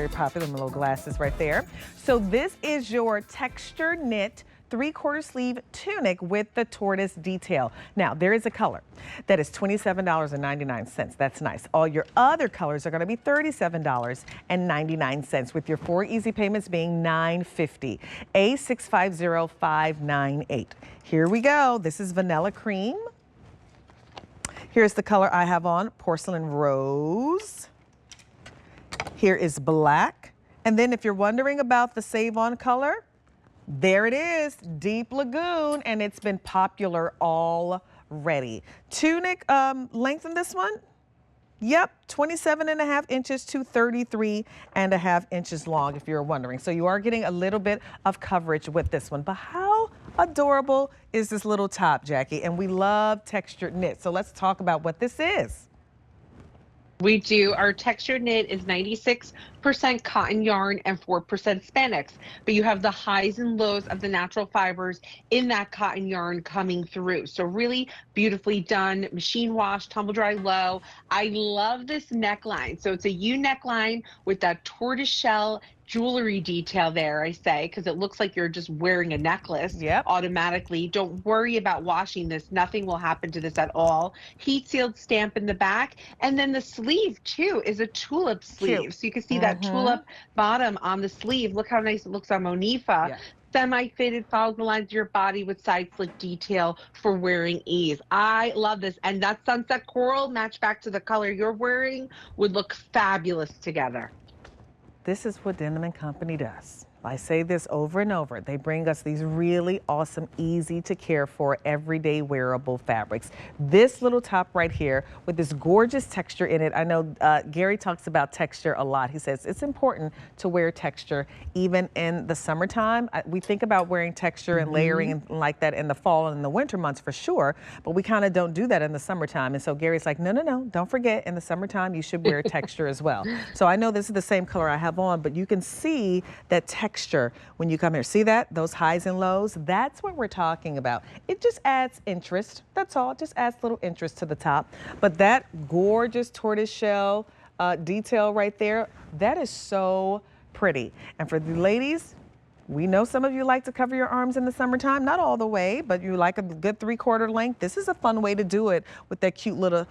very popular, my little glasses right there. So this is your texture knit 3/4 sleeve tunic with the tortoise detail. Now, there is a color that is $27.99. That's nice. All your other colors are going to be $37.99 with your 4 easy payments being $9.50. A650598. Here we go. This is vanilla cream. Here's the color I have on, porcelain rose. Here is black. And then if you're wondering about the save on color, there it is, deep lagoon, and it's been popular already. Tunic length in this one? Yep, 27.5 inches to 33.5 inches long, if you're wondering. So you are getting a little bit of coverage with this one. But how adorable is this little top, Jackie? And we love textured knit. So let's talk about what this is. We do. Our textured knit is 96% cotton yarn and 4% spandex, but you have the highs and lows of the natural fibers in that cotton yarn coming through. So really beautifully done, machine wash, tumble dry low. I love this neckline. So it's a U neckline with that tortoise shell jewelry detail there, I say, because it looks like you're just wearing a necklace automatically. Don't worry about washing this. Nothing will happen to this at all. Heat sealed stamp in the back. And then the sleeve too is a tulip sleeve. Cute. So you can see that tulip bottom on the sleeve. Look how nice it looks on Monifa. Semi-fitted, follows the lines of your body with side slit detail for wearing ease. I love this. And that sunset coral matched back to the color you're wearing would look fabulous together. This is what Denim & Company does. I say this over and over. They bring us these really awesome, easy to care for, everyday wearable fabrics. This little top right here with this gorgeous texture in it. I know Gary talks about texture a lot. He says it's important to wear texture even in the summertime. We think about wearing texture and layering and like that in the fall and in the winter months for sure, but we kind of don't do that in the summertime. And so Gary's like, no, no, no, don't forget in the summertime you should wear texture as well. So I know this is the same color I have on, but you can see that texture when you come here. See that? Those highs and lows? That's what we're talking about. It just adds interest. That's all. It just adds a little interest to the top. But that gorgeous tortoise shell detail right there, that is so pretty. And for the ladies, we know some of you like to cover your arms in the summertime, not all the way, but you like a good 3/4 length. This is a fun way to do it with that cute little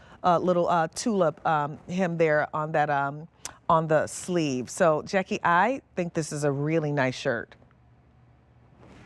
tulip hem there on that on the sleeve. So Jackie, I think this is a really nice shirt.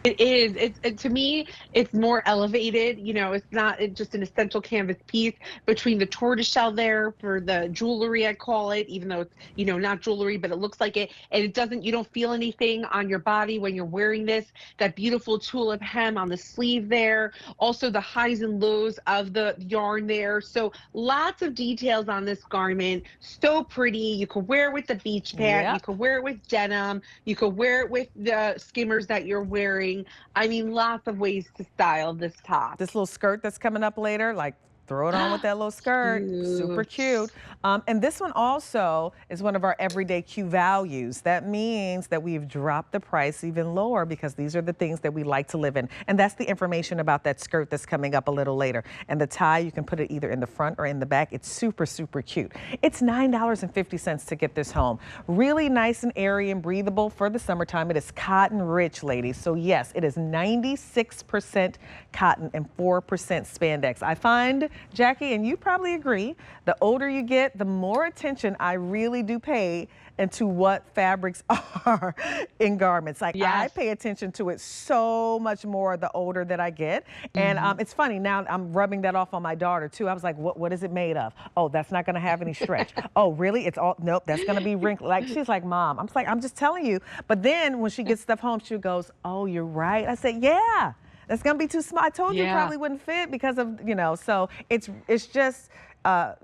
It is. To me, it's more elevated. You know, it's not just an essential canvas piece between the tortoiseshell there for the jewelry, I call it, even though it's, you know, not jewelry, but it looks like it. And it doesn't, you don't feel anything on your body when you're wearing this. That beautiful tulip hem on the sleeve there. Also the highs and lows of the yarn there. So lots of details on this garment. So pretty. You could wear it with the beach pant. You could wear it with denim. You could wear it with the skimmers that you're wearing. I mean, lots of ways to style this top. This little skirt that's coming up later, like throw it on with that little skirt. Super cute. And this one also is one of our everyday Q values. That means that we've dropped the price even lower because these are the things that we like to live in. And that's the information about that skirt that's coming up a little later. And the tie, you can put it either in the front or in the back. It's super, super cute. It's $9.50 to get this home. Really nice and airy and breathable for the summertime. It is cotton rich, ladies. So yes, it is 96% cotton and 4% spandex. I find, Jackie, and you probably agree, the older you get, the more attention I really do pay into what fabrics are in garments. Like I pay attention to it so much more the older that I get. And it's funny, now I'm rubbing that off on my daughter too. I was like, what is it made of? Oh, that's not gonna have any stretch. Oh, really? It's all, nope, that's gonna be wrinkled. Like, she's like, Mom, I'm like, I'm just telling you. But then when she gets stuff home, she goes, oh, you're right. I said, yeah. That's gonna be too small. I told you it probably wouldn't fit because of, you know, so it's just,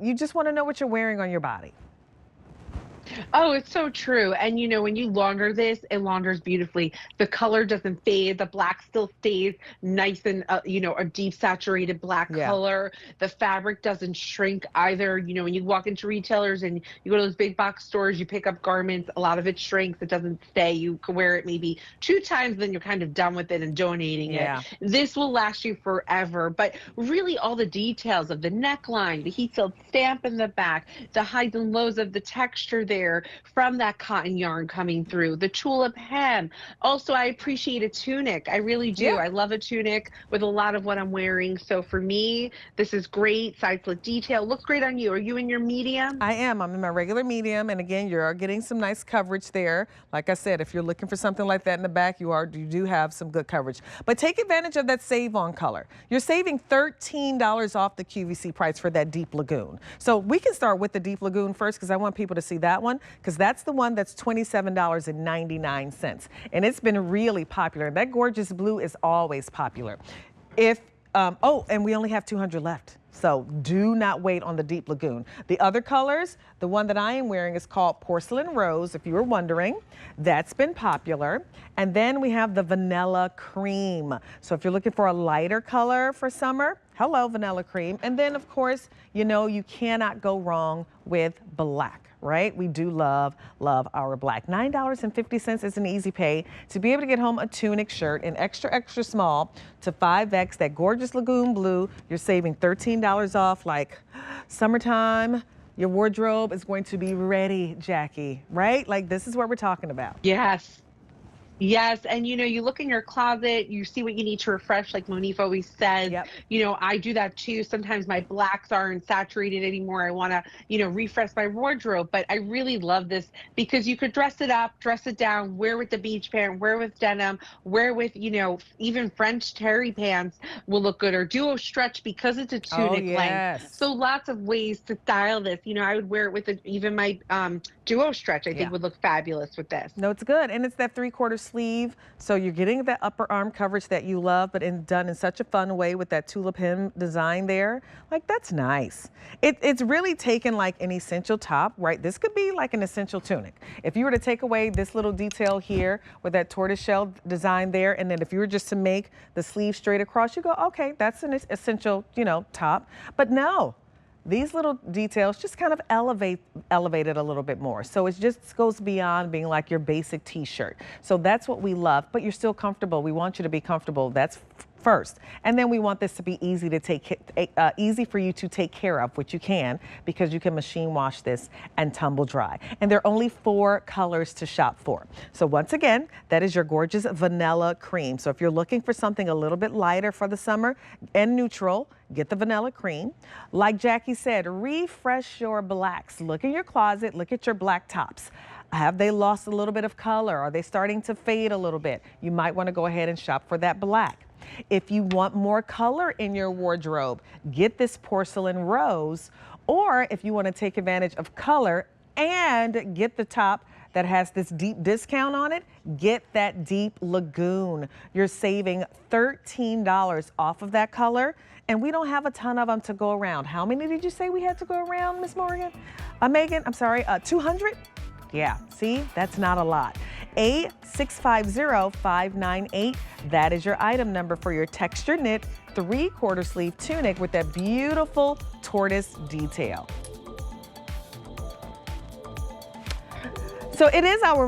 you just wanna know what you're wearing on your body. Oh, it's so true. And you know, when you launder this, it launders beautifully. The color doesn't fade. The black still stays nice and, you know, a deep saturated black color. The fabric doesn't shrink either. You know, when you walk into retailers and you go to those big box stores, you pick up garments, a lot of it shrinks. It doesn't stay. You can wear it maybe 2 times, then you're kind of done with it and donating it. This will last you forever. But really all the details of the neckline, the heat sealed stamp in the back, the highs and lows of the texture there, there from that cotton yarn coming through. The tulip hem. Also, I appreciate a tunic. I really do. Yeah. I love a tunic with a lot of what I'm wearing. So for me, this is great. Side slit detail. Looks great on you. Are you in your medium? I am. I'm in my regular medium, and again, you're getting some nice coverage there. Like I said, if you're looking for something like that in the back, you do have some good coverage. But take advantage of that save-on color. You're saving $13 off the QVC price for that deep lagoon. So we can start with the deep lagoon first because I want people to see that one, because that's the one that's $27.99, and it's been really popular. That gorgeous blue is always popular. Oh, and we only have 200 left. So do not wait on the deep lagoon. The other colors, the one that I am wearing is called Porcelain Rose, if you were wondering. That's been popular. And then we have the Vanilla Cream. So if you're looking for a lighter color for summer, hello, Vanilla Cream. And then, of course, you know you cannot go wrong with black. Right? We do love our black. $9.50 is an easy pay to be able to get home a tunic shirt in extra, extra small to 5X, that gorgeous lagoon blue. You're saving $13 off. Like summertime, your wardrobe is going to be ready, Jackie, right? Like this is what we're talking about. Yes. Yes, and you know, you look in your closet, you see what you need to refresh, like Monique always says. Yep. You know, I do that too. Sometimes my blacks aren't saturated anymore. I want to, you know, refresh my wardrobe. But I really love this because you could dress it up, dress it down, wear with the beach pant, wear with denim, wear with, you know, even French terry pants will look good, or duo stretch because it's a tunic length. So lots of ways to style this. You know, I would wear it with even my duo stretch. I think would look fabulous with this. No, it's good, and it's that 3/4 sleeve, so you're getting that upper arm coverage that you love, but done in such a fun way with that tulip hem design there. Like, that's nice. It's really taken like an essential top, right? This could be like an essential tunic. If you were to take away this little detail here with that tortoiseshell design there, and then if you were just to make the sleeve straight across, you go, okay, that's an essential, you know, top. But no. These little details just kind of elevate it a little bit more. So it just goes beyond being like your basic t-shirt. So that's what we love, but you're still comfortable. We want you to be comfortable. That's first. And then we want this to be easy to easy for you to take care of, which you can, because you can machine wash this and tumble dry. And there are only 4 colors to shop for. So once again, that is your gorgeous Vanilla Cream. So if you're looking for something a little bit lighter for the summer and neutral, get the Vanilla Cream. Like Jackie said, refresh your blacks. Look in your closet, look at your black tops. Have they lost a little bit of color? Are they starting to fade a little bit? You might want to go ahead and shop for that black. If you want more color in your wardrobe, get this Porcelain Rose. Or if you want to take advantage of color and get the top that has this deep discount on it, get that Deep Lagoon. You're saving $13 off of that color, and we don't have a ton of them to go around. How many did you say we had to go around, Miss Morgan? Megan, I'm sorry, 200? Yeah, see, that's not a lot. A650598, that is your item number for your texture knit 3/4 sleeve tunic with that beautiful tortoise detail. So it is our